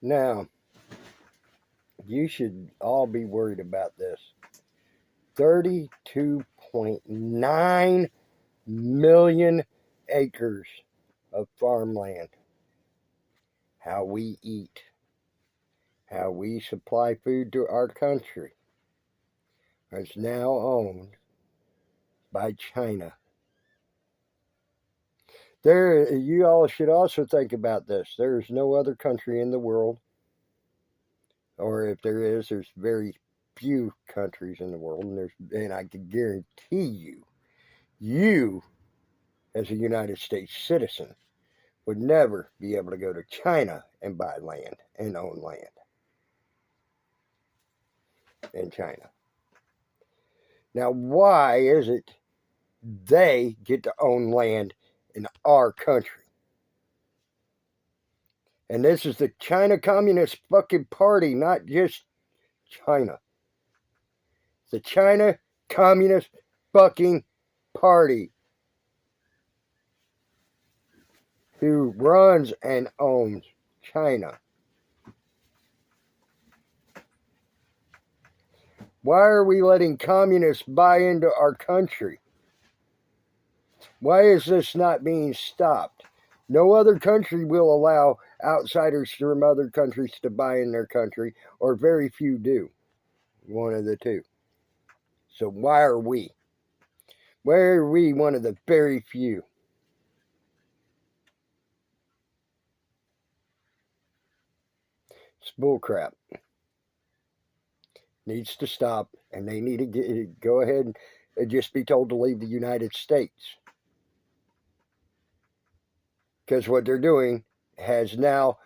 Now, you should all be worried about this. 32.9 million acres of farmland. How we eat, how we supply food to our country, is now owned by China. You all should also think about this. There's no other country in the world, or if there is, there's very few countries in the world, and I can guarantee you, as a United States citizen, would never be able to go to China and buy land and own land in China. Now, why is it they get to own land in our country? And this is the China Communist fucking Party, not just China. The China Communist fucking Party who runs and owns China. Why are we letting communists buy into our country? Why is this not being stopped? No other country will allow outsiders from other countries to buy in their country, or very few do. One of the two. So why are we? Why are we one of the very few? It's bullcrap. Needs to stop, and they need to go ahead and just be told to leave the United States. Because what they're doing has now,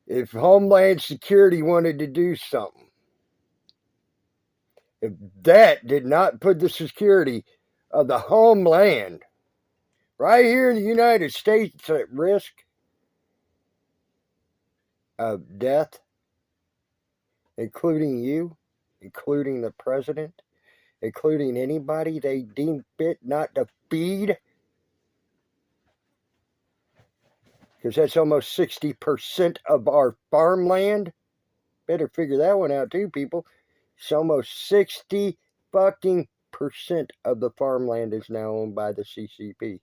if Homeland Security wanted to do something, if that did not put the security of the homeland right here in the United States at risk of death, including you, including the president, including anybody they deem fit not to feed, because that's almost 60% of our farmland. Better figure that one out too, people. It's almost 60 fucking percent of the farmland is now owned by the CCP.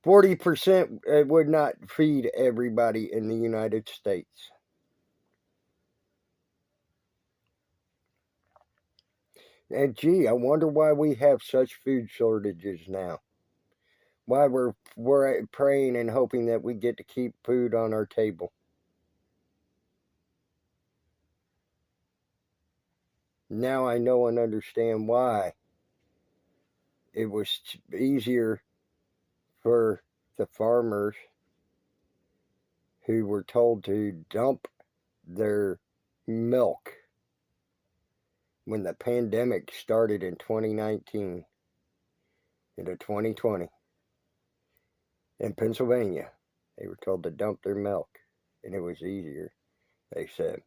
40% would not feed everybody in the United States. And gee, I wonder why we have such food shortages now. Why we're praying and hoping that we get to keep food on our table. Now I know and understand why it was easier for the farmers who were told to dump their milk when the pandemic started in 2019 into 2020 in Pennsylvania. They were told to dump their milk, and it was easier, they said.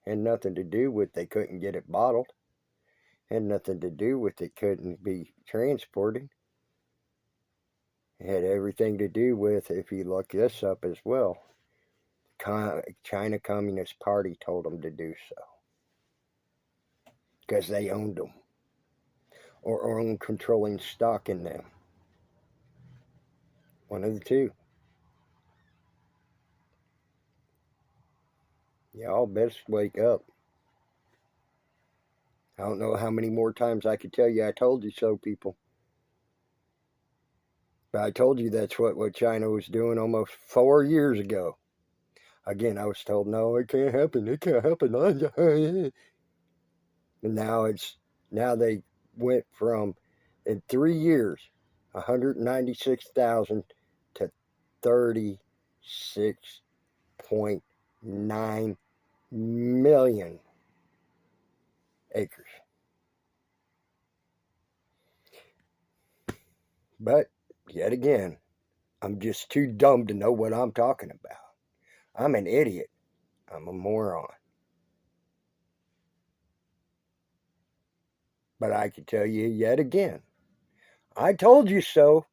Had nothing to do with they couldn't get it bottled. Had nothing to do with it couldn't be transported. It had everything to do with, if you look this up as well, China Communist Party told them to do so. Because they owned them. Or owned controlling stock in them. One of the two. Y'all best wake up. I don't know how many more times I could tell you I told you so, people. But I told you that's what China was doing almost 4 years ago. Again, I was told, no, it can't happen. It can't happen. And now they went from, in 3 years, 196,000 to 36.9 million acres. But, yet again, I'm just too dumb to know what I'm talking about. I'm an idiot. I'm a moron. But I can tell you yet again, I told you so.